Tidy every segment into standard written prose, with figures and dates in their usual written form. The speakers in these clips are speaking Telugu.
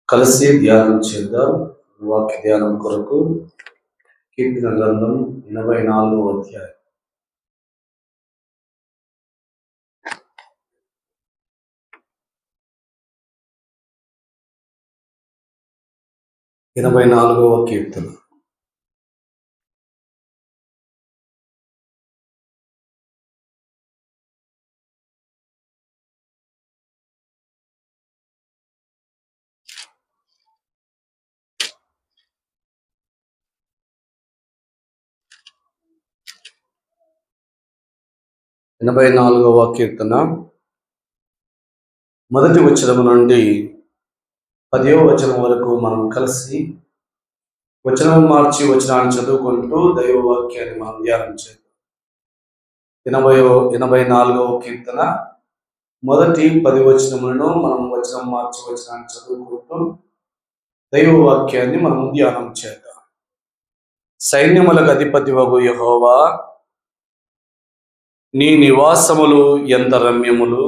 కలిసి ధ్యానం చేద్దాం. వాక్య ధ్యానం కొరకు కీర్తన గ్రంథం 84వ అధ్యాయం. ఎనభై నాలుగవ కీర్తన. ఎనభై నాలుగవ కీర్తన మొదటి వచనం నుండి 10వ వచనం వరకు మనం కలిసి వచనం మార్చి వచనాన్ని చదువుకుంటూ దైవవాక్యాన్ని మనం ధ్యానం చేద్దాం. 84వ కీర్తన మొదటి 10 వచనములను మనం వచనం మార్చి వచనాన్ని చదువుకుంటూ దైవవాక్యాన్ని మనం ధ్యానం చేద్దాం. సైన్యములకు అధిపతివగు యెహోవా, నీ నివాసములు ఎంత రమ్యములు!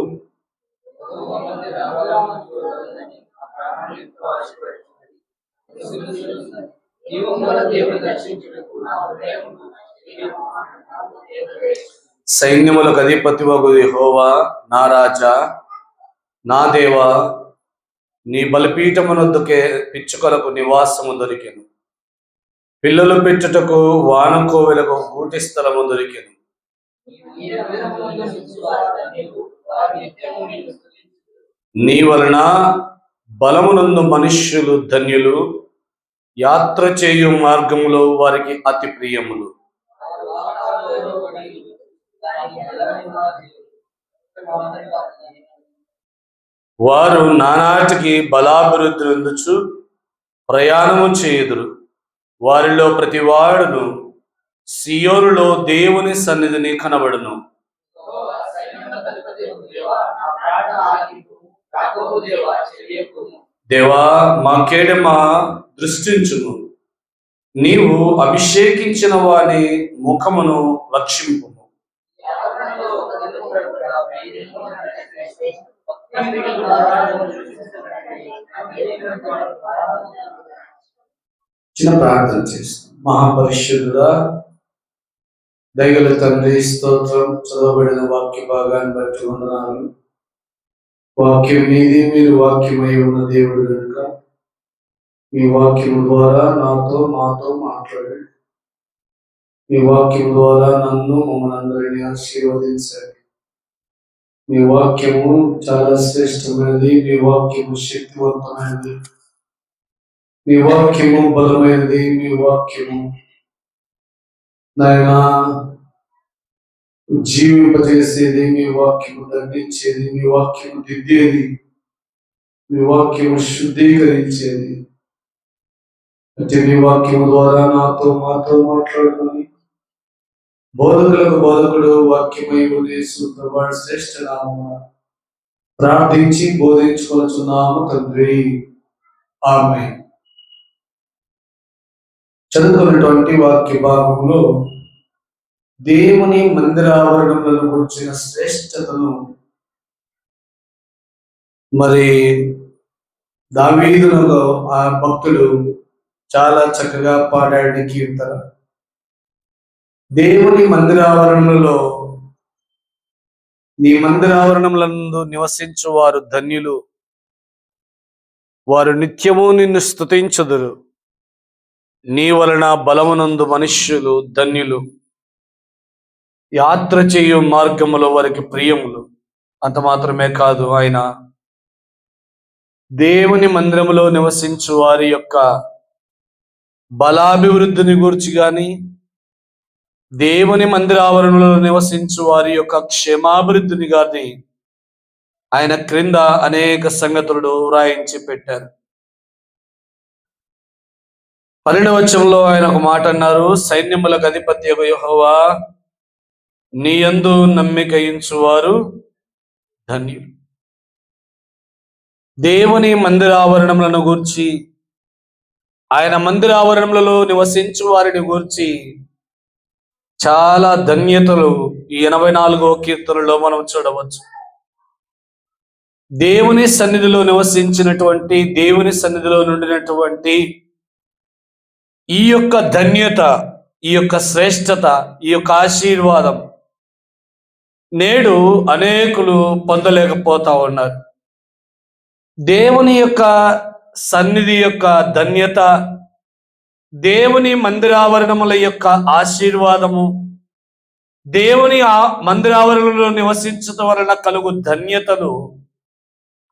సైన్యములకు అధిపతివగు యెహోవా, నా రాజా, నా దేవా, నీ బలిపీఠమునొద్దకే పిచ్చుకలకు నివాసము దొరికెను. పిల్లలు పెట్టుటకు వానకోవెలకు గూటి స్థలము దొరికెను. నీ వలన బలమునందు మనుష్యులు ధన్యులు, యాత్ర చేయు మార్గములో వారికి అతి ప్రియములు. వారు నానాటికి బలాభివృద్ధి నొందుచు ప్రయాణము చేయుదురు. వారిలో ప్రతివాడును సియోనులో దేవుని సన్నిధిని కనబడును. దేవా, మా కేడమ దృష్టించుము. నీవు అభిషేకించిన వాని ముఖమును రక్షింపు. చిన్న ప్రార్థన చేస్తాం. మహాపరిశుద్ధుడా, దయగల తండ్రి, స్తోత్రం. చదవబడిన వాక్య భాగాన్ని బట్టి వందనాలు. వాక్యం మీది, మీరు వాక్యమై ఉన్న దేవుడు కనుక మీ వాక్యము ద్వారా మాతో మాట్లాడండి. మీ వాక్యం ద్వారా నన్ను, మమ్మల్ని అందరినీ ఆశీర్వదించండి. మీ వాక్యము చాలా శ్రేష్టమైనది. మీ వాక్యము శక్తివంతమైనది. మీ వాక్యము బలమైనది. మీ వాక్యము నాయనా జీవింపజేసేది. మీ వాక్యము దండించేది. మీ వాక్యము దిద్దేది. మీ వాక్యము శుద్ధీకరించేది. అంటే మీ వాక్యము ద్వారా మాతో మాట్లాడుకొని బోధకులకు బోధకుడు వాక్యమై వాడి శ్రేష్ఠ నామమున ప్రార్థించి బోధించుకొనుచున్నాము తండ్రి, ఆమేన్. చదువుకున్నటువంటి వాక్య భాగంలో దేవుని మందిరావరణములను గురించిన శ్రేష్టతను మరి దావీదులో ఆ భక్తుడు చాలా చక్కగా పాడాడు కీర్తన. దేవుని మందిరావరణములలో, నీ మందిరావరణములందు నివసించు వారు ధన్యులు, వారు నిత్యము నిన్ను స్తుతించుదురు. నీ వలన బలమునందు మనుష్యులు ధన్యులు, యాత్ర చేయు మార్గములో వారికి ప్రియములు. అంత మాత్రమే కాదు, ఆయన దేవుని మందిరములో నివసించు వారి యొక్క బలాభివృద్ధిని గూర్చి గాని, దేవుని మందిరావరణలో నివసించు వారి యొక్క క్షేమాభివృద్ధిని గాని ఆయన క్రింద అనేక సంగతులు వ్రాయించి పెట్టారు. 12వ వచనంలో ఆయన ఒక మాట అన్నారు, సైన్యములకు అధిపతి యెహోవా, నీ యందు నమ్మిక ఉంచువారు ధన్యులు. దేవుని మందిరావరణములను గూర్చి, ఆయన మందిరావరణములలో నివసించు వారిని గూర్చి చాలా ధన్యతలు ఈ 84వ కీర్తనలో మనం చూడవచ్చు. దేవుని సన్నిధిలో నివసించినటువంటి, దేవుని సన్నిధిలో నుండినటువంటి ఈ యొక్క ధన్యత, ఈ యొక్క శ్రేష్టత, ఈ యొక్క ఆశీర్వాదం నేడు అనేకులు పొందలేకపోతా ఉన్నారు. దేవుని యొక్క సన్నిధి యొక్క ధన్యత, దేవుని మందిరావరణముల యొక్క ఆశీర్వాదము, దేవుని మందిరావరణలో నివసించడం వలన కలుగు ధన్యతలు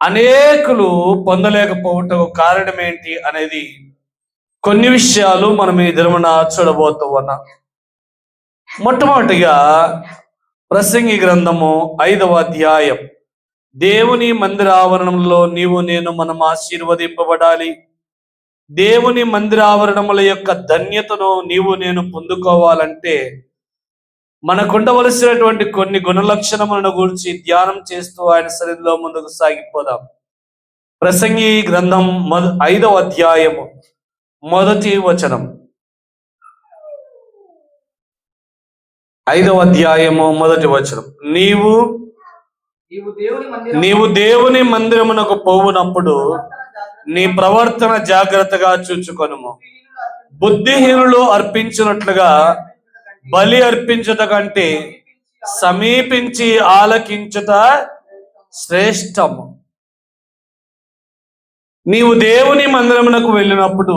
అనేకులు పొందలేకపోవటం కారణం ఏంటి అనేది కొన్ని విషయాలు మనం ఈ దినమున చూడబోతూ ఉన్నాం. మొట్టమొదటిగా ప్రసంగి గ్రంథము 5వ అధ్యాయం. దేవుని మందిరావరణంలో నీవు నేను మనం ఆశీర్వదింపబడాలి. దేవుని మందిరావరణముల యొక్క ధన్యతను నీవు నేను పొందుకోవాలంటే మనకుండవలసినటువంటి కొన్ని గుణలక్షణములను గురించి ధ్యానం చేస్తూ ఆయన సన్నిధిలో ముందుకు సాగిపోదాం. ప్రసంగి గ్రంథం 5వ అధ్యాయము మొదటి వచనం. 5వ అధ్యాయము మొదటి వచనం. నీవు దేవుని మందిరమునకు పోవునప్పుడు నీ ప్రవర్తన జాగ్రత్తగా చూచుకొనుము. బుద్ధిహీనులు అర్పించినట్లుగా బలి అర్పించుట కంటే సమీపించి ఆలకించుట శ్రేష్టము. నీవు దేవుని మందిరమునకు వెళ్ళినప్పుడు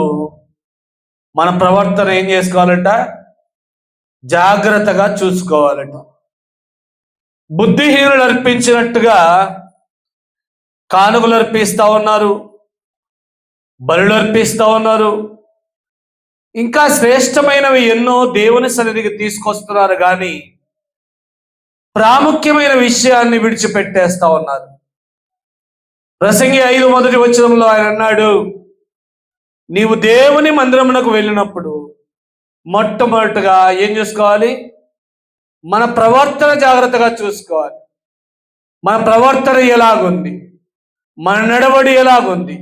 మన ప్రవర్తన ఏం చేసుకోవాలంట? జాగ్రత్తగా చూసుకోవాలంట. బుద్ధిహీనులు అర్పించినట్టుగా కానుకలు అర్పిస్తా ఉన్నారు, బలులు అర్పిస్తా ఉన్నారు, ఇంకా శ్రేష్టమైనవి ఎన్నో దేవుని సన్నిధికి తీసుకొస్తున్నారు, కానీ ప్రాముఖ్యమైన విషయాన్ని విడిచిపెట్టేస్తా ఉన్నారు. ప్రసంగి 5 మొదటి వచనంలో ఆయన అన్నాడు, నీవు దేవుని మందిరమునకు వెళ్ళినప్పుడు మొట్టమొదటిగా ఏం చూసుకోవాలి? మన ప్రవర్తన జాగ్రత్తగా చూసుకోవాలి. మన ప్రవర్తన ఎలాగుంది, మన నడవడి ఎలాగుంది,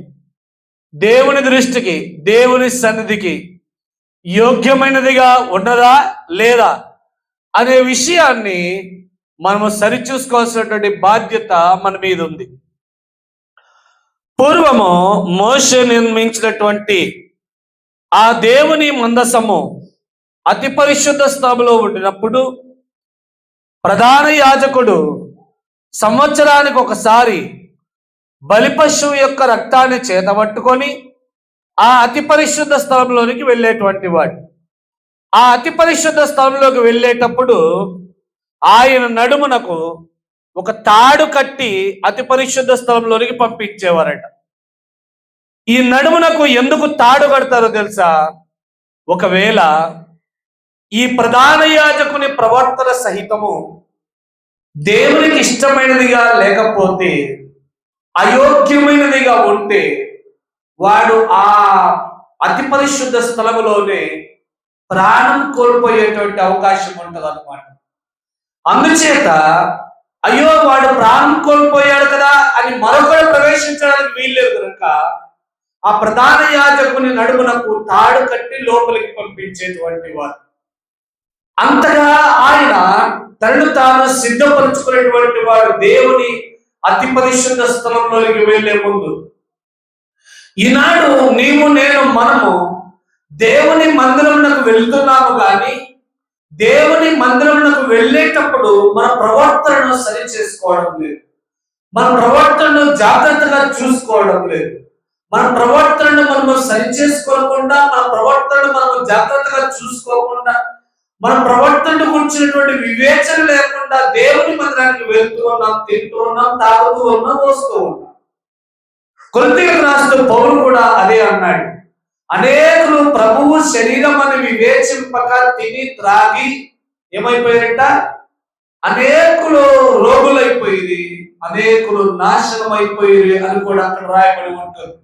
దేవుని దృష్టికి, దేవుని సన్నిధికి యోగ్యమైనదిగా ఉన్నదా లేదా అనే విషయాన్ని మనము సరిచూసుకోవాల్సినటువంటి బాధ్యత మన మీద ఉంది. పూర్వము మోషే నిర్మించినటువంటి ఆ దేవుని మందసము అతి పరిశుద్ధ స్థలంలో ఉండినప్పుడు ప్రధాన యాజకుడు సంవత్సరానికి ఒకసారి బలిపశువు యొక్క రక్తాన్ని చేతబట్టుకొని ఆ అతి పరిశుద్ధ స్థలంలోనికి వెళ్ళేటువంటి వాడు. ఆ అతి పరిశుద్ధ స్థలంలోకి వెళ్ళేటప్పుడు ఆయన నడుమునకు ఒక తాడు కట్టి అతి పరిశుద్ధ స్థలంలోనికి పంపించేవారట. ఈ నడుమునకు ఎందుకు తాడు కడతారో తెలుసా? ఒకవేళ ఈ ప్రధాన యాజకుని ప్రవర్తన సహితము దేవునికి ఇష్టమైనదిగా లేకపోతే, అయోగ్యమైనదిగా ఉంటే వాడు ఆ అతి పరిశుద్ధ స్థలములోనే ప్రాణం కోల్పోయేటువంటి అవకాశం ఉంటుంది అన్నమాట. అందుచేత అయ్యో వాడు ప్రాణం కోల్పోయాడు కదా అని మరొకరు ప్రవేశించడానికి వీల్లేదు కనుక ఆ ప్రధాన యాజకుని నడుమునకు తాడు కట్టి లోపలికి పంపించేటువంటి వారు. అంతగా ఆయన తనను తాను సిద్ధపరుచుకునేటువంటి వాడు దేవుని అతి పరిశుద్ధ స్థలంలోకి వెళ్లే ముందు. ఈనాడు నీవు నేను మనము దేవుని మందిరమునకు వెళ్తున్నాము, కానీ దేవుని మందిరమునకు వెళ్ళేటప్పుడు మన ప్రవర్తనను సరి చేసుకోవడం లేదు, మన ప్రవర్తనను జాగ్రత్తగా చూసుకోవడం లేదు. మన ప్రవర్తనను మనము సరి చేసుకోకుండా, మన ప్రవర్తనను మనము జాగ్రత్తగా చూసుకోకుండా, మన ప్రవర్తనను గురించినటువంటి వివేచన లేకుండా దేవుని మందిరానికి వెళ్తూ ఉన్నాం, తింటూ ఉన్నాం, తాగుతూ ఉన్నాం, వస్తూ ఉన్నాం. కొరింథీయులకు రాస్తూ పౌలు కూడా అదే అన్నాడు. అనేకులు ప్రభువు శరీరం అని వివేచింపక తిని త్రాగి ఏమైపోయారట? అనేకులు రోగులైపోయి, అనేకులు నాశనం అయిపోయి అని కూడా అక్కడ రాయబడి ఉంటుంది.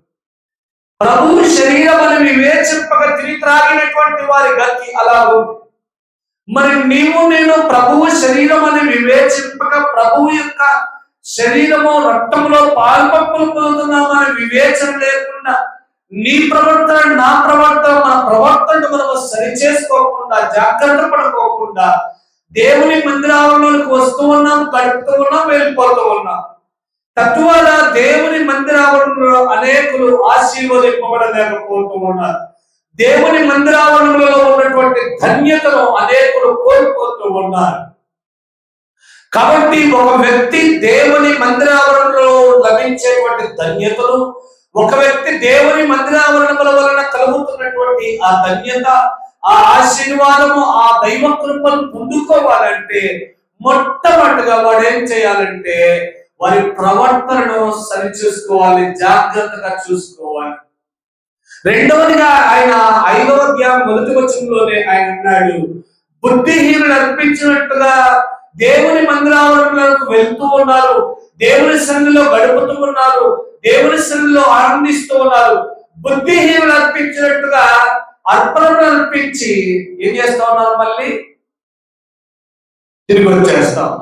ప్రభువు శరీరం అని వివేచింపక తిని త్రాగినటువంటి వారి గతి అలా ఉంది. మరి నీవు నేను ప్రభువు శరీరం అని వివేచింపక ప్రభువు యొక్క శరీరము రక్తములో పాల్పంపులు పొందుతున్నామని వివేచన లేకుండా నీ ప్రవర్తన నా ప్రవర్తన మన ప్రవర్తనను మనము సరి చేసుకోకుండా, జాగ్రత్త పడుకోకుండా దేవుని మందిరాలలోకి వస్తూ ఉన్నాం, గడుపుతూ ఉన్నాం, వెళ్ళిపోతూ ఉన్నాం. తద్వారా దేవుని మందిరావరణంలో అనేకులు ఆశీర్వదింపబడలేకపోతూ ఉన్నారు. దేవుని మందిరావరణంలో ఉన్నటువంటి ధన్యతను అనేకులు కోల్పోతూ ఉన్నారు. కాబట్టి ఒక వ్యక్తి దేవుని మందిరావరణంలో లభించేటువంటి ధన్యతలు, ఒక వ్యక్తి దేవుని మందిరావరణముల వలన కలుగుతున్నటువంటి ఆ ధన్యత, ఆ ఆశీర్వాదము, ఆ దైవ కృపను పొందుకోవాలంటే మొట్టమొదటిగా వాడు ఏం చేయాలంటే వారి ప్రవర్తనను సరిచూసుకోవాలి, జాగ్రత్తగా చూసుకోవాలి. రెండవదిగా ఆయన 5వ అధ్యాయం 1వ వచనంలోనే ఆయన అన్నాడు, బుద్ధిహీనులు అర్పించినట్టుగా దేవుని మందిరావరణలకు వెళ్తూ ఉన్నారు, దేవుని సన్నిధిలో గడుపుతూ ఉన్నారు, దేవుని సన్నిధిలో ఆనందిస్తూ ఉన్నారు. బుద్ధిహీనులు అర్పించినట్టుగా అర్పణలు అర్పించి ఏం చేస్తా ఉన్నారు? మళ్ళీ తిరిగి వచ్చేస్తాం.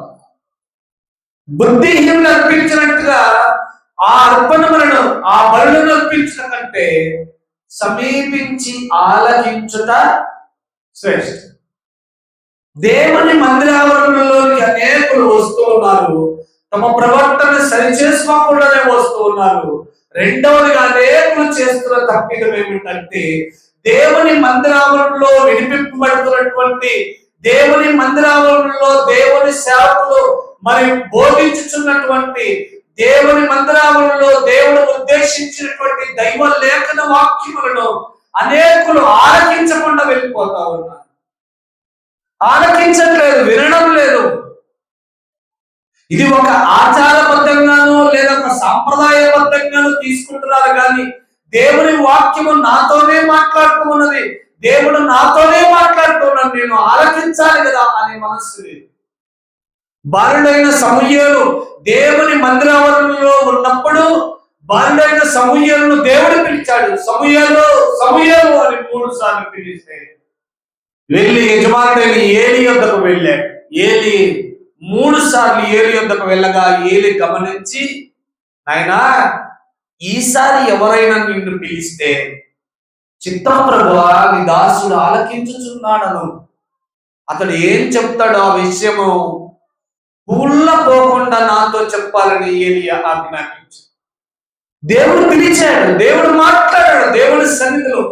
బుద్ధిహీనులు అర్పించినట్టుగా ఆ అర్పణములను, ఆ బలులను అర్పించడం కంటే సమీపించి ఆలకించుట శ్రేష్ఠ. దేవుని మందిరావరణంలోకి అనేకులు వస్తూ ఉన్నారు, తమ ప్రవర్తన సరిచేసుకోకుండానే వస్తూ ఉన్నారు. రెండవదిగా అనేకులు చేస్తున్న తప్పిదం ఏమిటంటే దేవుని మందిరావరణంలో విడిపింపబడుతున్నటువంటి, దేవుని మందిరావరణంలో దేవుని సేవకులు మరి బోధించుచున్నటువంటి, దేవుని మందిరావరణంలో దేవుడు ఉద్దేశించినటువంటి దైవ లేఖన వాక్యములను అనేకులు ఆలకించకుండా వెళ్ళిపోతా ఉన్నారు. ఆలకించట్లేదు, వినడం లేదు. ఇది ఒక ఆచారబద్ధంగానో లేదా ఒక సాంప్రదాయబద్ధంగానో తీసుకుంటున్నారు కానీ దేవుని వాక్యము నాతోనే మాట్లాడుతూ ఉన్నది, దేవుడు నాతోనే మాట్లాడుతున్నాడు, నేను ఆలకించాలి కదా అనే మనస్సు. బాలుడైన సమూయేలు దేవుని మందిరావరణంలో ఉన్నప్పుడు బాలుడైన సమూయేలును దేవుడు పిలిచాడు. సమూయేలు సమూయేలు అని 3 సార్లు పిలిస్తే వెళ్ళి యజమానుడైన ఏలి యొద్దకు వెళ్ళాడు. ఏలి 3 సార్లు ఏలి యొద్దకు వెళ్ళగా ఏలి గమనించి, నాయనా ఈసారి ఎవరైనా నిన్ను పిలిస్తే చిత్తం ప్రభువా, నీ దాసుడు ఆలకించుచున్నాడను. అతడు ఏం చెప్తాడో ఆ విషయము పోకుండా నాతో చెప్పాలని ఏలి ఆజ్ఞాపించాడు. దేవుడు పిలిచాడు, దేవుడు మాట్లాడాడు దేవుడి సన్నిధిలో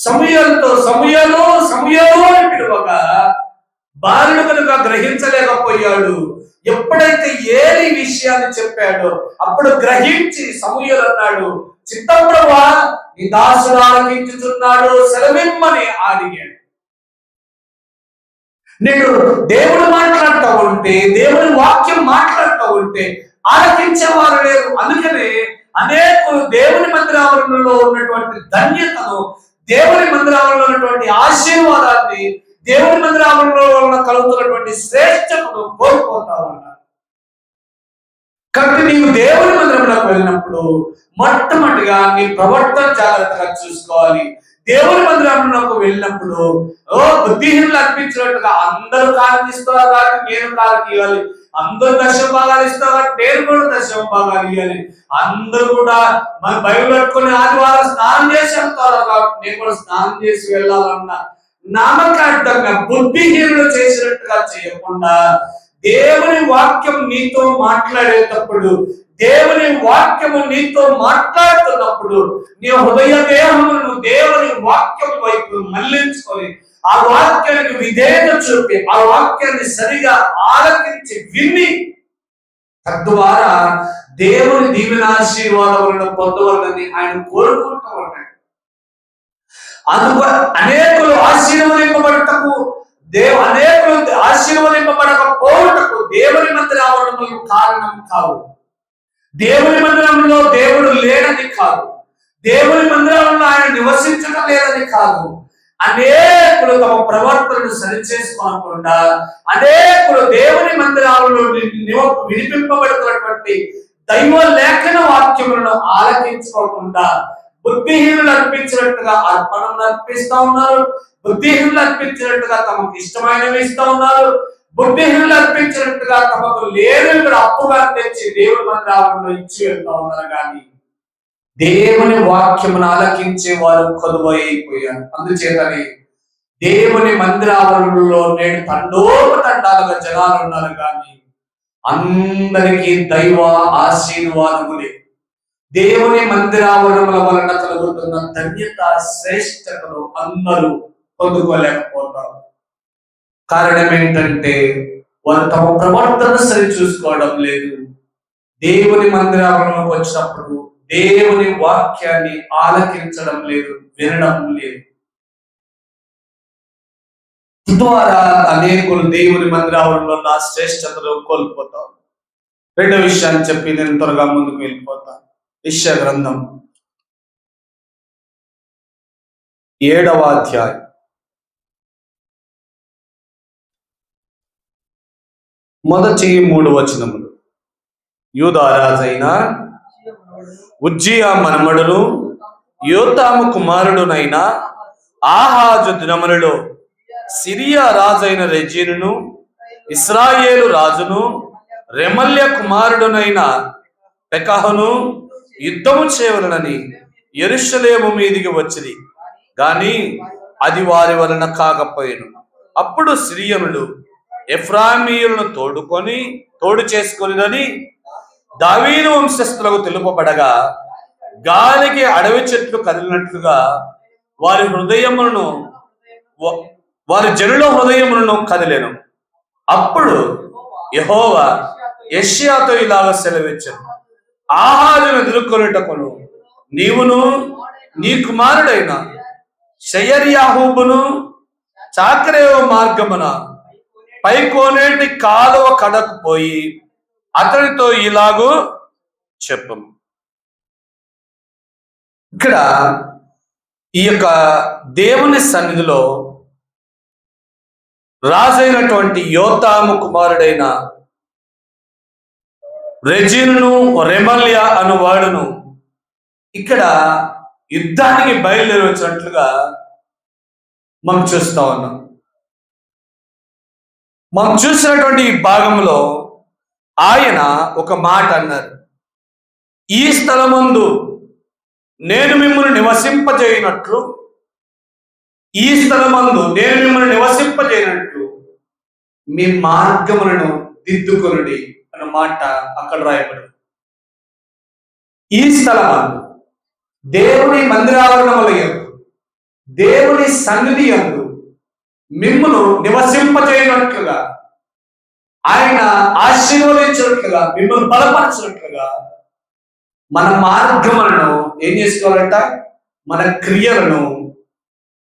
సమూయేలుతో. సమూయేలు సమూయేలు అని పిలువగా బాలుడు కనుక గ్రహించలేకపోయాడు. ఎప్పుడైతే ఏలి విషయాన్ని చెప్పాడో అప్పుడు గ్రహించి సమూయేలు అన్నాడు, చిత్తం ప్రభువా, నీ దాసుడు ఆలకించుచున్నాడు, సెలవిమ్మని అడిగాడు. నేను దేవుడు మాట్లాడుతూ ఉంటే, దేవుని వాక్యం మాట్లాడుతూ ఉంటే ఆలకించేవారు లేరు. అందుకనే అనేకులు దేవుని మందిరావరణంలో ఉన్నటువంటి ధన్యతను, దేవుని మందిరావరణంలో ఉన్నటువంటి ఆశీర్వాదాన్ని, దేవుని మందిరావరణంలో కలుగుతున్నటువంటి శ్రేష్టతను కోల్పోతా ఉన్నారు. కాబట్టి నీవు దేవుని మందిరంలోకి వెళ్ళినప్పుడు మొట్టమొదటిగా నీ ప్రవర్తన జాగ్రత్తగా చూసుకోవాలి. దేవుని మందిరంలోకి వెళ్ళినప్పుడు బుద్ధిహీనులు అర్పించినట్టుగా అందరూ కారకిస్తున్నారు కాబట్టి నేను కారకి ఇవ్వాలి, అందరూ దశమ భాగాలు ఇస్తారు కాబట్టి నేను కూడా దశమ భాగాలు ఇవ్వాలి, అందరూ కూడా మన బైబిల్ పట్టుకొని ఆదివారం స్నానం చేసి వెళ్తారు కాబట్టి నేను కూడా స్నానం చేసి వెళ్ళాలన్న నామకార్థంగా బుద్ధిహీనులు చేసినట్టుగా చేయకుండా దేవుని వాక్యం నీతో మాట్లాడేటప్పుడు, దేవుని వాక్యము నీతో మాట్లాడుతున్నప్పుడు నీ హృదయ దేహములను దేవుని వాక్యం వైపు మళ్లించుకొని ఆ వాక్యానికి విధేయత చూపి ఆ వాక్యాన్ని సరిగా ఆలకించి విని తద్వారా దేవుని దీవెనాశీర్వాదములను పొందవాలని ఆయన కోరుకుంటూ ఉన్నాడు. అందుకు అనేకులు ఆశీర్వదింపబడటకు, అనేకులు ఆశీర్వదింపబడకపోవటకు దేవుని మందిరావరణములు కారణం కావు. దేవుని మందిరంలో దేవుడు లేడని కాదు, దేవుని మందిరంలో ఆయన నివసించడం లేదని కాదు. అనేకులు తమ ప్రవర్తనను సరిచేసుకోకుండా, అనేకులు దేవుని మందిరాలలో వినిపింపబడుతున్నటువంటి దైవ లేఖన వాక్యములను ఆలకించుకోకుండా బుద్ధిహీనులు అర్పించినట్టుగా అర్పణను అర్పిస్తా ఉన్నారు, బుద్ధిహీనులు అర్పించినట్టుగా తమకు ఇష్టమైనవి ఇస్తా ఉన్నారు, బుద్ధిహీనులు అర్పించినట్టుగా తమకు లేని అప్పుగా తెచ్చి దేవుని మందిరాలలో ఇచ్చి వెళ్తా ఉన్నారు. కానీ దేవుని వాక్యమును ఆలకించే వారు కొలువైపోయారు. అందుచేతని దేవుని మందిరావరణలో నేడు తండోపతండాలుగా జనాలు ఉన్నారు. కానీ అందరికీ దైవ ఆశీర్వాదములే. దేవుని మందిరావరణముల వలన కలుగుతున్న ధన్యత శ్రేష్టతను అందరూ పొందుకోలేకపోతారు. కారణం ఏంటంటే వారు తమ ప్రవర్తన సరి చూసుకోవడం లేదు. దేవుని మందిరావరణకు వచ్చినప్పుడు దేవుని వాక్యాన్ని ఆలకించడం లేదు, వినడం లేదు. ద్వారా అనేకులు దేవుని మందిరావరణలో నా శ్రేష్టతను కోల్పోతారు. రెండో విషయాన్ని చెప్పి నేను త్వరగా ముందుకు వెళ్ళిపోతాను. యెషయా గ్రంథం 7వ అధ్యాయం 1-3 వచనములు. యూదా రాజైన ఉజ్జియా మనుమడును యోతాము కుమారుడునైన ఆహాజు దినములలో సిరియా రాజైన రెజీనును ఇశ్రాయేలు రాజును రెమల్య కుమారుడునైన పెకహును యుద్ధము చేయవలనని యెరూషలేము మీదికి వచ్చింది, గాని అది వారి వలన కాకపోయెను. అప్పుడు సిరియనులు ఎఫ్రాయిమీయులను తోడు చేసుకొనిదని దావీదు వంశస్థులకు తెలుపబడగా, గాలికి అడవి చెట్లు కదిలినట్లుగా వారి జనుల హృదయములను కదిలేను. అప్పుడు యెహోవా యెషయాతో ఇలాగ సెలవిచ్చెను, ఆహాజును ఎదుర్కొనుటకును నీవును నీ కుమారుడైన షయర్యాహూబును చాకరేవ మార్గమున పైకోనేటి కాలువ కడకు పోయి అతనితో ఇలాగూ చెప్పము. ఇక్కడ ఈ యొక్క దేవుని సన్నిధిలో రాజైనటువంటి యోతాము కుమారుడైన రెజీనును రెమల్య అను వాడును ఇక్కడ యుద్ధానికి బయలుదేరి వచ్చినట్లుగా మనం చూస్తా ఉన్నాం. మనం చూసినటువంటి ఈ భాగంలో ఆయన ఒక మాట అన్నారు, ఈ స్థలమందు నేను మిమ్మల్ని నివసింపజేయనట్లు మీ మార్గములను దిద్దుకొనుడి అన్న మాట అక్కడ రాయబడి. ఈ స్థలమందు దేవుని మందిరావరణముల యందు దేవుని సన్నిధి యందు మిమ్మును నివసింపజేయనట్లుగా, ఆయన ఆశీర్వదించినట్లుగా, మిమ్మల్ని బలపరచినట్లుగా మన మార్గములను ఏం చేసుకోవాలంట? మన క్రియలను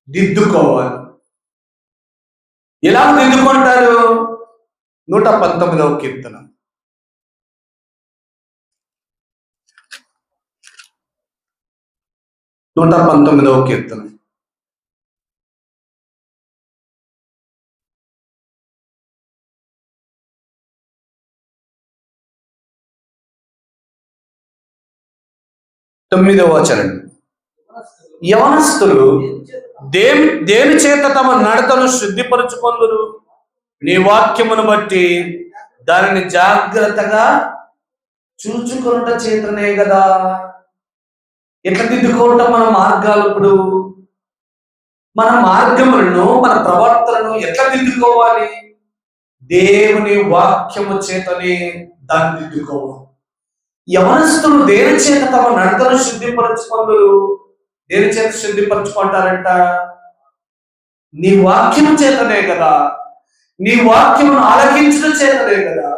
దిద్దుకోవాలి. ఎలా దిద్దుకుంటారు? 119వ కీర్తన 119వ కీర్తన 9వ వచనం. యవనస్తులు దేని చేత తమ నడతను శుద్ధిపరచుకొందురు? నీ వాక్యమును బట్టి దానిని జాగ్రత్తగా చూచుకొనుట చేతనే కదా. ఎట్లా దిద్దుకోవటం మన మార్గాలు? ఇప్పుడు మన మార్గములను, మన ప్రవర్తనను ఎట్లా దిద్దుకోవాలి? దేవుని వాక్యము చేతనే దాన్ని దిద్దుకోవాలి. యవనస్తులు దేని చేత తమ నడతను శుద్ధిపరచుకొందురు? దేని చేత శుద్ధిపరచుకుంటారంట? నీ వాక్యము చేతనే కదా, నీ వాక్యమును ఆలకించడం చేతనే కదా,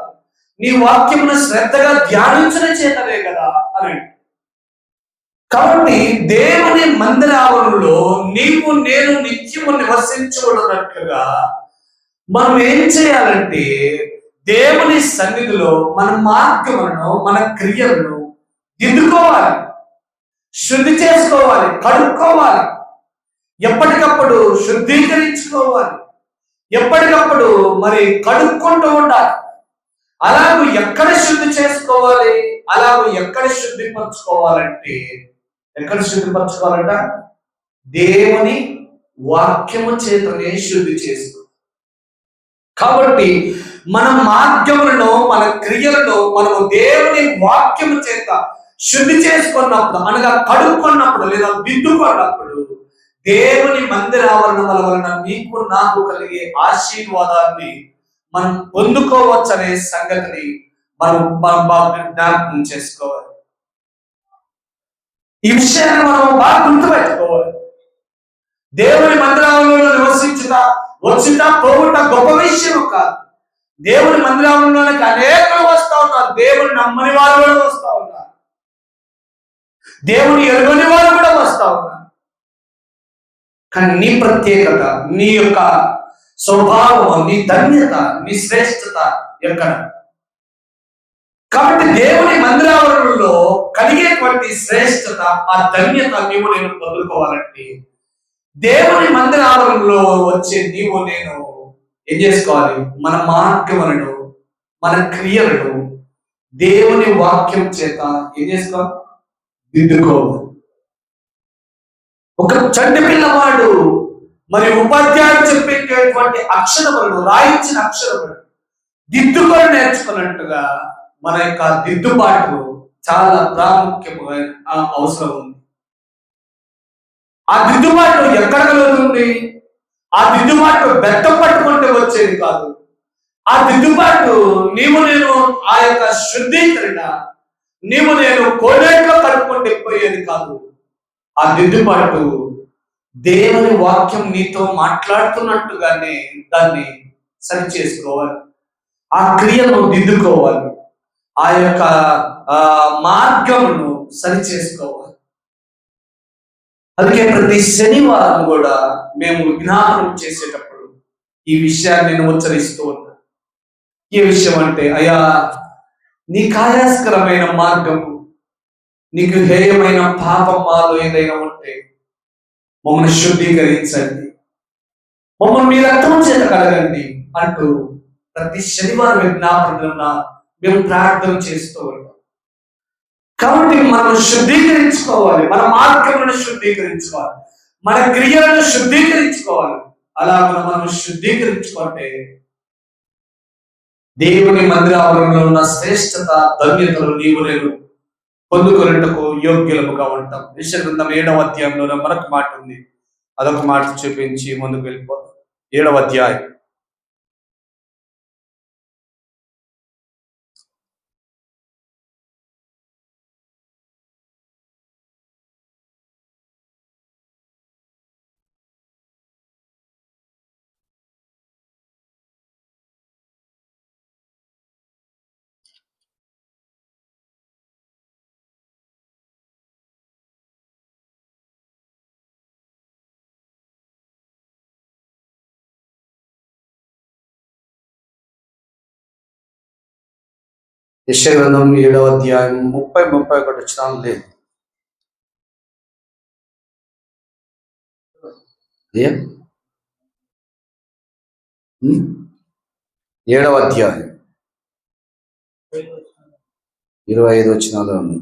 నీ వాక్యమును శ్రద్ధగా ధ్యానించడం చేతనే కదా అని. కాబట్టి దేవుని మందిరావరణంలో నీవు నేను నిత్యము నివసించబడినట్లుగా మనం ఏం చేయాలంటే దేవుని సన్నిధిలో మన మార్గములను, మన క్రియలను దిద్దుకోవాలి, శుద్ధి చేసుకోవాలి, కడుక్కోవాలి, ఎప్పటికప్పుడు శుద్ధీకరించుకోవాలి, ఎప్పటికప్పుడు మరి కడుక్కుంటూ ఉండాలి. అలాగూ ఎక్కడ శుద్ధి చేసుకోవాలి, అలాగూ ఎక్కడ శుద్ధిపరచుకోవాలంటే, ఎక్కడ శుద్ధిపరచుకోవాలంట? దేవుని వాక్యము చేతనే శుద్ధి చేసుకో. కాబట్టి మన మార్గములను, మన క్రియలను మనము దేవుని వాక్యము చేత శుద్ధి చేసుకున్నప్పుడు, అనగా కడుక్కున్నప్పుడు లేదా దిద్దుకున్నప్పుడు దేవుని మందిరావరణముల వలన మీకు నాకు కలిగే ఆశీర్వాదాన్ని మనం పొందుకోవచ్చనే సంగతిని మనం జ్ఞాపకం చేసుకోవాలి. ఈ విషయాన్ని మనం బాగా గుర్తుపెట్టుకోవాలి. దేవుని మందిరంలో నివసించుట, వచ్చుట, పోవుట గొప్ప విషయం కాదు. దేవుని మందిరంలోనికి అనేకలు వస్తూ ఉంటారు. దేవుని నమ్మని వారు కూడా వస్తూ ఉన్నారు. దేవుని ఎరుగని వారు కూడా వస్తూ ఉన్నారు. కానీ నీ ప్రత్యేకత, నీ యొక్క స్వభావం, నీ ధన్యత, నీ శ్రేష్టత ఎక్కడ? కాబట్టి దేవుని మందిరావరణలో కలిగేటువంటి శ్రేష్టత, ఆ ధన్యత నీవు నేను పొందుకోవాలంటే దేవుని మందిరావరణలో వచ్చే నీవు నేను ఏం చేసుకోవాలి? మన మార్గములను, మన క్రియలను దేవుని వాక్యం చేత ఏం చేసుకోవాలి? దిద్దుకోవాలి. ఒక చంటి పిల్లవాడు మరి ఉపాధ్యాయుడు చెప్పేటటువంటి అక్షరములను, రాయించిన అక్షరములను దిద్దుకొని నేర్చుకున్నట్టుగా మన యొక్క దిద్దుబాటు చాలా ప్రాముఖ్యమైన అవసరం ఉంది. ఆ దిద్దుబాటు ఎక్కడ కలుగుతుంది? ఆ దిద్దుబాటు బెత్తం పట్టుకుంటే వచ్చేది కాదు. ఆ దిద్దుబాటు నీవు నేను ఆ యొక్క శుద్ధీకరణ నీవు నేను కోడేట్లో కలుపుకుంటే పోయేది కాదు. ఆ దిద్దుబాటు దేవుని వాక్యం నీతో మాట్లాడుతున్నట్టుగానే దాన్ని సరి చేసుకోవాలి. ఆ క్రియను దిద్దుకోవాలి. ఆ యొక్క మార్గమును సరి చేసుకోవాలి. అందుకే ప్రతి శనివారం కూడా మేము విజ్ఞాపనం చేసేటప్పుడు ఈ విషయాన్ని నేను ఉచ్చరిస్తూ ఉన్నా. ఏ విషయం అంటే, అయ్యా నీ కార్యాస్కరమైన మార్గము, నీకు హేయమైన పాపం మాలో ఏదైనా ఉంటే మమ్మల్ని శుద్ధీకరించండి, మమ్మల్ని మీ రక్తం చేత కడగండి అంటూ ప్రతి శనివారం విజ్ఞాపన మేము ప్రార్థన చేస్తూ ఉన్నాం. కాబట్టి మనం శుద్ధీకరించుకోవాలి, మన మార్గములను శుద్ధీకరించుకోవాలి, మన క్రియలను శుద్ధీకరించుకోవాలి. అలా మనం శుద్ధీకరించుకుంటే దేవుని మందిరావరణలో ఉన్న శ్రేష్టత, ధన్యతలు నీవు నేను పొందుకునేందుకు యోగ్యులముగా ఉంటాం. యెషయా గ్రంథం 7వ అధ్యాయంలో మరొక మాట ఉంది. అదొక మాట చూపించి ముందుకు వెళ్ళిపోతాం. 7వ అధ్యాయం 7వ అధ్యాయం 30-31 వచనాలు లేదు. 7వ అధ్యాయం 25 వచనాలు ఉంది.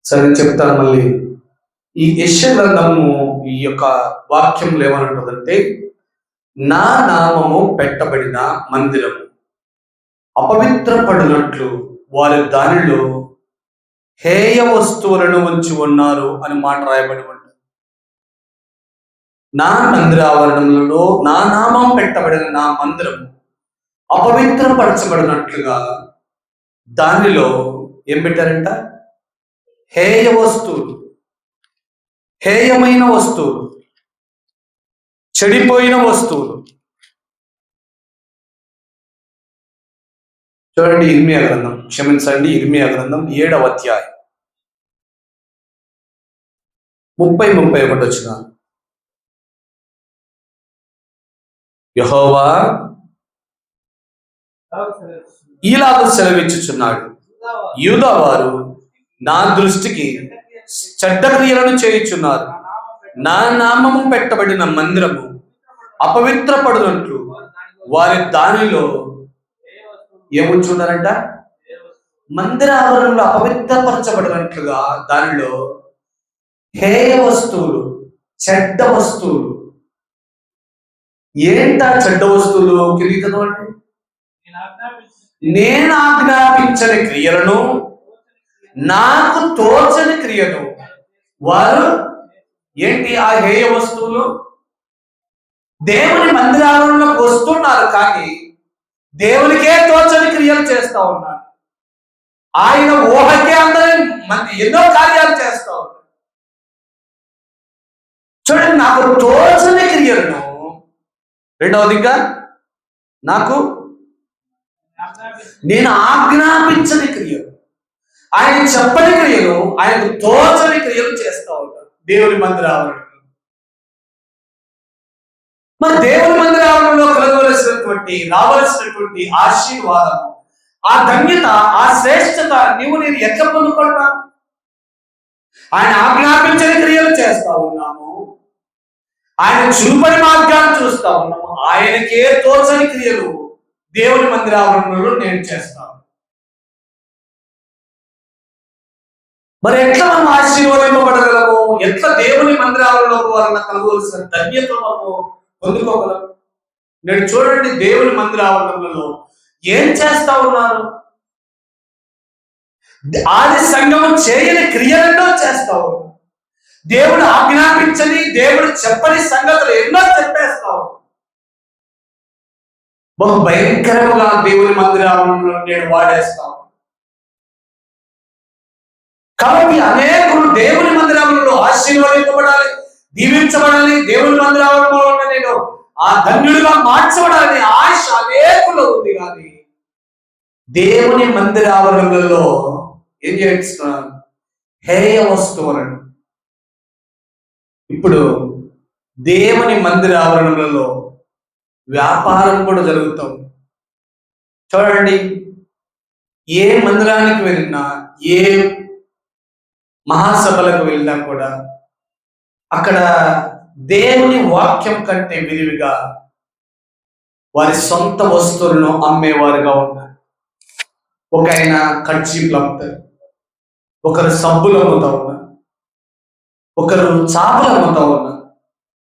సరే చెప్తాను మళ్ళీ. ఈ యెషయా గ్రంథము ఈ యొక్క వాక్యంలో ఏమనంటుందంటే, నా నామము పెట్టబడిన మందిరము అపవిత్రపడినట్లు వారు దానిలో హేయ వస్తువులను ఉంచి ఉన్నారు అని మాట రాయబడి ఉంటుంది. నా మందిరావరణంలో నా నామం పెట్టబడిన నా మందిరము అపవిత్రపరచబడినట్లుగా దానిలో ఏం పెట్టారంట? హేయ వస్తువులు, హేయమైన వస్తువులు, చెడిపోయిన వస్తువులు. చూడండి, ఇర్మియా గ్రంథం, క్షమించండి, ఇర్మియా గ్రంథం 7వ అధ్యాయం 30-31 వచనాలు. యెహోవా ఈలాగ సెలవిచ్చుచున్నాడు, యూదా వారు నా దృష్టికి చెడ్డ క్రియలను చేయుచున్నారు. నా నామము పెట్టబడిన మందిరము అపవిత్రపడినట్లు వారి దానిలో ఏముంచున్నారంట? మందిర ఆవరణలో అపవిత్రపరచబడినట్లుగా దానిలో హేయ వస్తువులు, చెడ్డ వస్తువులు. ఏంటా చెడ్డ వస్తువులు? కిరీటం అంటే నేను ఆజ్ఞాపించని క్రియలను, నాకు తోచని క్రియను వారు ఏంటి? ఆ హేయ వస్తువులు దేవుని మందిరాలలోకి వస్తున్నారు, కానీ దేవునికే తోచని క్రియలు చేస్తా ఉన్నారు. ఆయన ఊహకే అందరి మంది ఎన్నో కార్యాలు చేస్తా ఉన్నారు. చూడండి, నాకు తోచని క్రియలను, రెండవదిగా నాకు నేను ఆజ్ఞాపించని క్రియలు, ఆయన చెప్పని క్రియలు, ఆయనకు తోచని క్రియలు చేస్తా ఉంటారు దేవుని మందిర ఆవరణలో. మరి దేవుని మందిర ఆవరణలో రావలసినటువంటి ఆశీర్వాదము, ఆ ధన్యత, ఆ శ్రేష్టత నేను ఎట్లా పొందుకుంటా? ఆయన ఆజ్ఞాపించని క్రియలు చేస్తా ఉన్నాము, ఆయన చూపని మార్గాన్ని చూస్తా ఉన్నాము, ఆయనకే తోచని క్రియలు దేవుని మందిర ఆవరణలో నేను చేస్తాను. మరి ఎట్లా మనం ఆశీర్వదింపబడగలము? ఎట్లా దేవుని మందిర ఆవరణలో వలన కలగవలసిన ధన్యత మనము పొందుకోగలము? నేను చూడండి, దేవుని మందిర ఆవరణలో ఏం చేస్తా ఉన్నారు? ఆది సంఘము చేయని క్రియలెన్నో చేస్తా ఉన్నారు. దేవుడు ఆజ్ఞాపించని, దేవుడు చెప్పని సంగతులు ఎన్నో చెప్పేస్తా ఉన్నారు. బహు భయంకరముగా దేవుని మందిర ఆవరణలో నేను వాడేస్తాను. కాబట్టి అనేకులు దేవుని మందిరంలో ఆశీర్వదింపబడాలి, దీవించబడాలి, దేవుని మందిరంలో నేను ఆ ధన్యుడిగా మార్చబడాలని ఆశ అనేకులు ఉంది. కానీ దేవుని మందిర ఆవరణలో ఏం చేస్తున్నారు? హేయ వస్తువులను. ఇప్పుడు దేవుని మందిర ఆవరణలో వ్యాపారం కూడా జరుగుతాం. చూడండి, ఏ మందిరానికి వెళ్ళినా, ఏ మహాసభలకు వెళ్ళినా కూడా అక్కడ దేవుని వాక్యం కంటే విరివిగా వారి సొంత వస్తువులను అమ్మేవారుగా ఉన్నారు. ఒక ఆయన కర్చీఫ్లు అమ్ముతారు, ఒకరు సబ్బులు అమ్ముతా ఉన్నారు, ఒకరు చాపలు అమ్ముతా ఉన్నారు,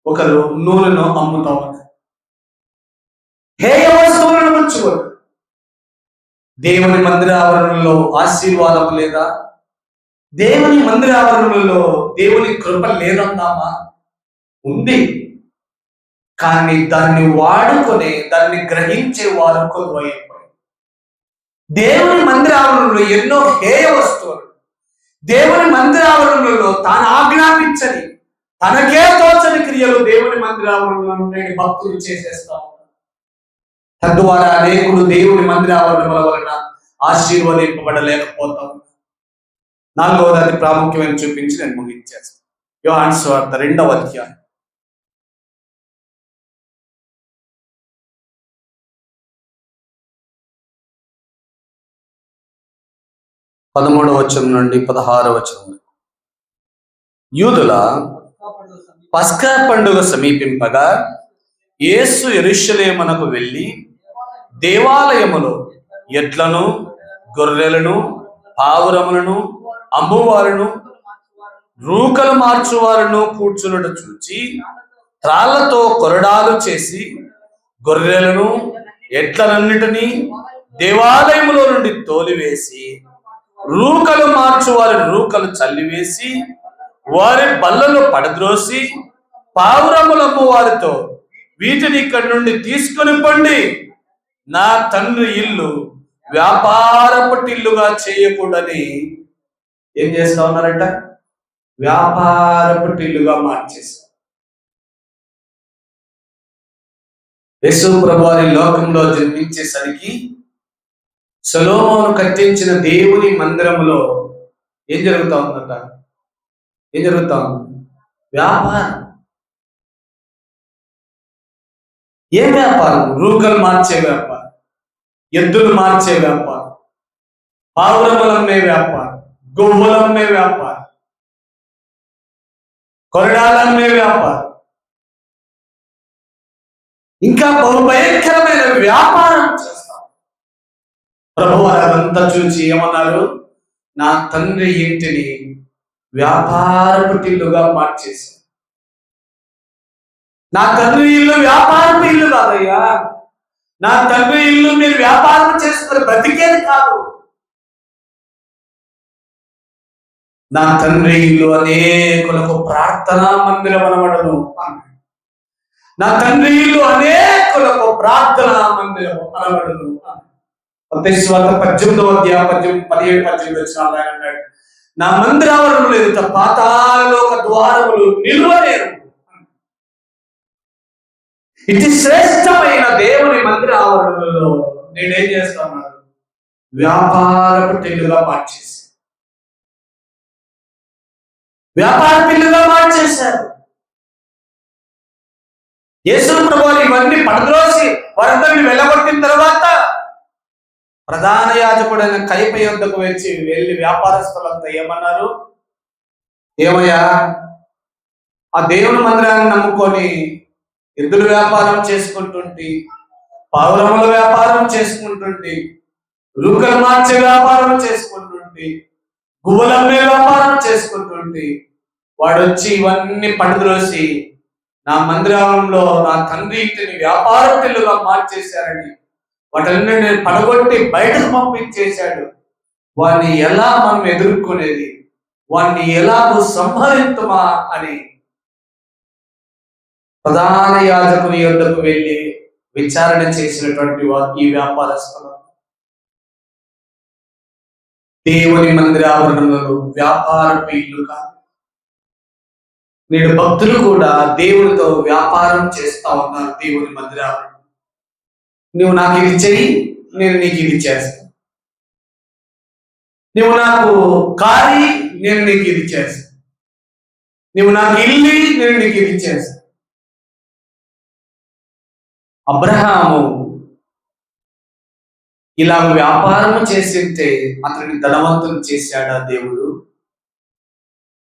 ఒకరు నూనెను అమ్ముతా ఉన్నారు. హేయ వస్తువులను ఉంచుకోరు. దేవుని మందిర ఆవరణలో ఆశీర్వాదం లేదా? దేవుని మందిర ఆవరణలో దేవుని కృప లేదందామా? ఉంది. కానీ దాన్ని వాడుకొని, దాన్ని గ్రహించే వారు కొలువైపోయి దేవుని మందిర ఆవరణలో ఎన్నో హేయ వస్తువులు, దేవుని మందిర ఆవరణలో తాను ఆజ్ఞాపించని, తనకే తోచని క్రియలు దేవుని మందిర ఆవరణలో నేను భక్తులు చేసేస్తా ఉన్నాను. తద్వారా అనేకులు దేవుని మందిర ఆవరణల వలన ఆశీర్వదింపబడలేకపోతాం. నాలుగవది, అది ప్రాముఖ్యమైన చూపించి నేను ముగించేస్తాను. యోహాను సువార్త 2వ అధ్యాయం 13వ వచనం నుండి 16వ వచనం. యూదుల పస్కా పండుగ సమీపింపగా యేసు యెరూషలేమునకు వెళ్ళి దేవాలయములో ఎడ్లను, గొర్రెలను, పావురములను అమ్మువారును, రూకలు మార్చువారును కూర్చున్నట చూచి త్రాళ్లతో కొరడాలు చేసి గొర్రెలను, ఎడ్లనన్నిటినీ దేవాలయములో నుండి తోలివేసి, రూకలు మార్చువారి రూకలు చల్లివేసి, వారి బల్లలో పడద్రోసి, పావురములమ్ము వారితో వీటిని ఇక్కడి నుండి తీసుకొని పండి, నా తండ్రి ఇల్లు వ్యాపారపు టిల్లుగా చేయకూడని ఏం చేస్తా ఉన్నారంట? వ్యాపారపు టిల్లుగా మార్చేశారు. యేసు ప్రభువారి లోకంలో జన్మించేసరికి సొలొమోను కట్టించిన దేవుని మందిరములో ఏం జరుగుతా ఉందట? ఏం జరుగుతా ఉంది? వ్యాపారం. ఏ వ్యాపారం? రూకలు మార్చే వ్యాపారం, ఎద్దులు మార్చే వ్యాపారం, పావురములమ్మే వ్యాపారం, గొవ్వలమ్మే వ్యాపారం, కొరడాలమ్మే వ్యాపారం, ఇంకా బహుభయంకరమైన వ్యాపారం చేస్తాం. ప్రభువు అదంతా చూసి ఏమన్నారు? నా తండ్రి ఇంటిని వ్యాపారపు టిల్లుగా మార్చేశారు. నా తండ్రి ఇల్లు వ్యాపారపు ఇల్లు కాదయ్యా. నా తండ్రి ఇల్లు మీరు వ్యాపారం చేసుకుని బ్రతికేది కాదు. నా తండ్రి ఇల్లు అనేకులకు ప్రార్థనా మందిరం అనబడను. నా తండ్రి ఇల్లు అనేక అనేకులకు ప్రార్థన మందిరము అనబడును. మత్తయి 18 అన్నాడు, నా మందిరావరణం ఎదుట పాతాళలోక ద్వారములు నిలువలేరు. ఇది శ్రేష్టమైన దేవుని మందిర ఆవరణలో నేనేం చేస్తాను, వ్యాపార పిల్లుగా మార్చేసి యేసు ప్రభువు ఇవన్నీ పడద్రోసి వారందరిని వెళ్ళగొట్టిన తర్వాత ప్రధాన యాజకుడైన కయప యొద్దకు వెళ్ళి వ్యాపారస్తులంతా ఏమన్నారు, ఏమయ్యా, ఆ దేవుని మందిరాన్ని నమ్ముకొని ఎద్దుల వ్యాపారం చేసుకుంటుంటే, పావురముల వ్యాపారం చేసుకుంటుంటే, రుక్కలు మార్చే వ్యాపారం చేసుకుంటుంటే, గువ్వలమ్మే వ్యాపారం చేసుకుంటుంటే, వాడు వచ్చి ఇవన్నీ పడద్రోసి నా మందిరంలో నా తండ్రి ఇంటిని వ్యాపార పిల్లుగా మార్చేశారని వాటిని నేను పడగొట్టి బయటకు పంపించేశాడు. వాడిని ఎలా మనం ఎదుర్కొనేది, వాడిని ఎలాగో సంహరించుమా అని ప్రధాన యాజకుని యొద్దకు వెళ్ళి విచారణ చేసినటువంటి ఈ వ్యాపారస్తులు దేవుని మందిర ఆవరణలో వ్యాపారపు ఇల్లు కాదు. నేడు భక్తులు కూడా దేవునితో వ్యాపారం చేస్తా ఉన్నారు. దేవుని మందిర ఆవరణ, నువ్వు నాకు ఇది చెయ్యి, నేను నీకు ఇది చేస్తాను. నువ్వు నాకు కారి, నేను నీకు ఇది చేస్తాను. నువ్వు నాకు ఇల్లి, నేను నీకు ఇది చేస్తాను. అబ్రహాము ఇలా వ్యాపారం చేసింటే అతన్ని ధనవంతులు చేశాడా దేవుడు?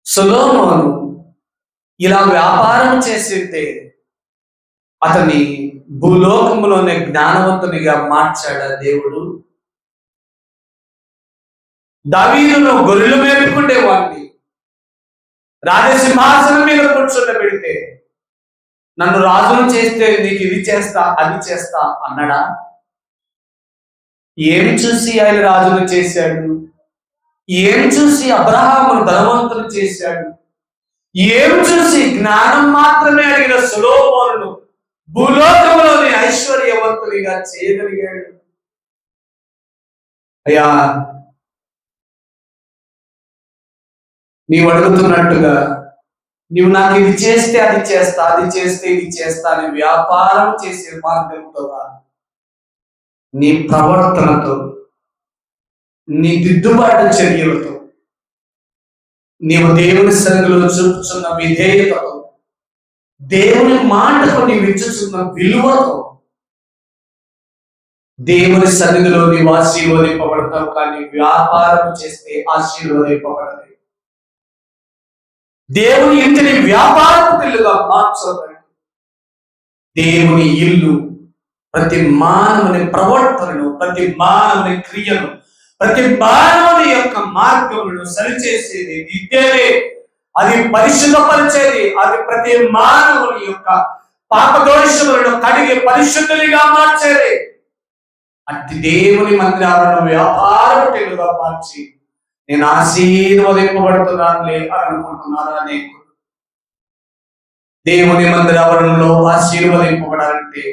సొలొమోను ఇలా వ్యాపారం చేసింటే అతన్ని భూలోకములోనే జ్ఞానవంతునిగా మార్చాడా దేవుడు? దావీదును గొర్రెలు మేపుకునేవాడిని రాజసింహాసనం మీద కూర్చోబెడితే నన్ను రాజును చేస్తే నీకు ఇది చేస్తా అది చేస్తా అన్నాడా? ఏం చూసి ఆయన రాజును చేశాడు? ఏం చూసి అబ్రహామును ధనవంతులు చేశాడు? ఏం చూసి జ్ఞానం మాత్రమే అడిగిన సొలొమోనును భూలోకంలోని ఐశ్వర్యవంతునిగా చేయగలిగాడు? అయ్యా, నీవు అడుగుతున్నట్టుగా నీవు నాకు ఇది చేస్తే అది చేస్తా, అది చేస్తే ఇది చేస్తా అని వ్యాపారం చేసే మార్గంతో నీ ప్రవర్తనతో, నీ దిద్దుబాటు చర్యలతో, నీవు దేవుని సన్నిధిలో చూపుతున్న విధేయతతో, దేవుని మాటకు నీవు ఇచ్చుతున్న విలువతో దేవుని సన్నిధిలో నీవు ఆశీర్వదింపబడతావు. కానీ వ్యాపారం చేస్తే ఆశీర్వదింపబడదు. దేవుని ఇంటిని వ్యాపారపు ఇల్లుగా మార్చబడి దేవుని ఇల్లు ప్రతి మానవుని ప్రవర్తనను, ప్రతి మానవుని క్రియను, ప్రతి మానవుని యొక్క మార్గములను సరిచేసేది, దిద్దేది, అది పరిశుద్ధపరిచేది, అది ప్రతి మానవుని యొక్క పాపదోషములను కడిగి పరిశుద్ధునిగా మార్చేది. అట్టి దేవుని మందిరాలను వ్యాపారపు ఇల్లుగా మార్చి నేను ఆశీర్వదింపబడుతున్నానులే అని అనుకుంటున్నాను అనేకులు. దేవుని మందిరావరణంలో ఆశీర్వదింపబడాలంటే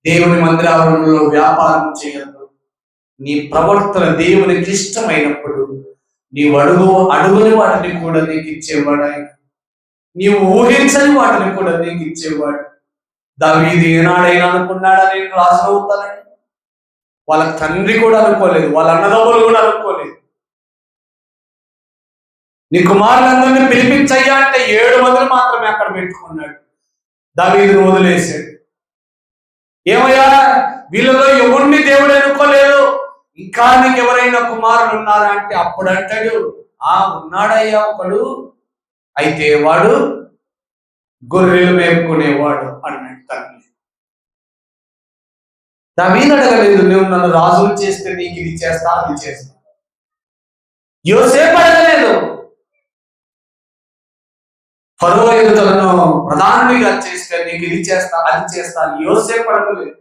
దేవుని మందిరావరణంలో వ్యాపారం చేయద్దు. నీ ప్రవర్తన దేవునికి ఇష్టమైనప్పుడు నీవు అడుగుని వాటిని కూడా నీకు ఇచ్చేవాడు ఆయన. నీవు ఊహించని వాటిని కూడా నీకు ఇచ్చేవాడు. దావీదు ఏనాడైనా అనుకున్నాడా నేను రాజు అవుతానని? వాళ్ళ తండ్రి కూడా అనుకోలేదు, వాళ్ళ అన్నదమ్ములు కూడా అనుకోలేదు. నీ కుమారులందరినీ పిలిపించయ్యా అంటే 7 మందిని మాత్రమే అక్కడ పెట్టుకున్నాడు. దావీదును వదిలేశాడు. ఏమయ్యా, వీళ్ళలో ఎవరిని దేవుడు అనుకోలేదు, ఇంకా నీకు ఎవరైనా కుమారులు ఉన్నారా అంటే అప్పుడు అంటాడు, ఉన్నాడయ్యా ఒకడు, అయితే వాడు గొర్రెలు మేపుకునేవాడు అన్నాడు తండ్రి. దావీదు అడగలేదు, నువ్వు నన్ను రాజులు చేస్తే నీకు ఇది చేస్తా అది చేస్తా. యోసేపు అడగలేదు, ఫరో ఎదుటలను ప్రధానిగా చేస్తే నీకు ఇది చేస్తా అది చేస్తా. యోసేపు అడగలేదు,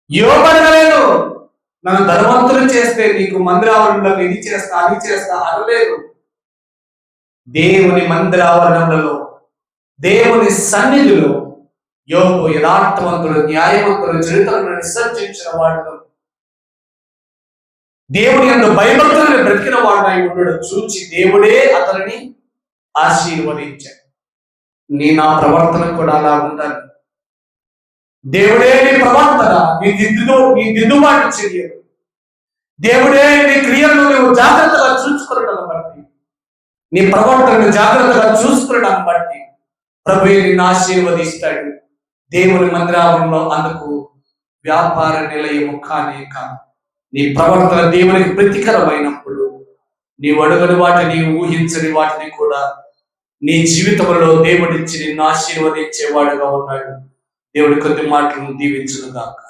యోబు అడగలేదు, నన్ను ధనవంతులు చేస్తే నీకు మందిరావరణంలో ఇది చేస్తా అది చేస్తా అనలేదు. దేవుని మందిరావరణంలో, దేవుని సన్నిధిలో యోబు యథార్థవంతుడు, న్యాయవంతుడు, చరిత్రను విసర్జించిన వాడు, దేవుని యందు భయభక్తులను బ్రతికిన వాడై ఉండడం చూచి దేవుడే అతనిని ఆశీర్వదించాడు. నా ప్రవర్తన కూడా అలా ఉండాలి. దేవుడే నీ ప్రవర్తన, నీ దిద్దుబాటు చర్యలు, దేవుడే నీ క్రియలను నువ్వు జాగ్రత్తగా చూసుకునడం బట్టి, నీ ప్రవర్తనను జాగ్రత్తగా చూసుకునడం బట్టి ప్రభువే నిన్ను ఆశీర్వదిస్తాడు. దేవుని మందిరంలో అందుకు వ్యాపార నిలయము కానే కాదు. నీ ప్రవర్తన దేవునికి ప్రతికరమైనప్పుడు నీవు అడుగని వాటిని, ఊహించని వాటిని కూడా నీ జీవితంలో దేవుడిచ్చి నిన్ను ఆశీర్వదించేవాడుగా ఉన్నాడు. దేవుడి కొద్ది మాటలను దీవించునుగాక.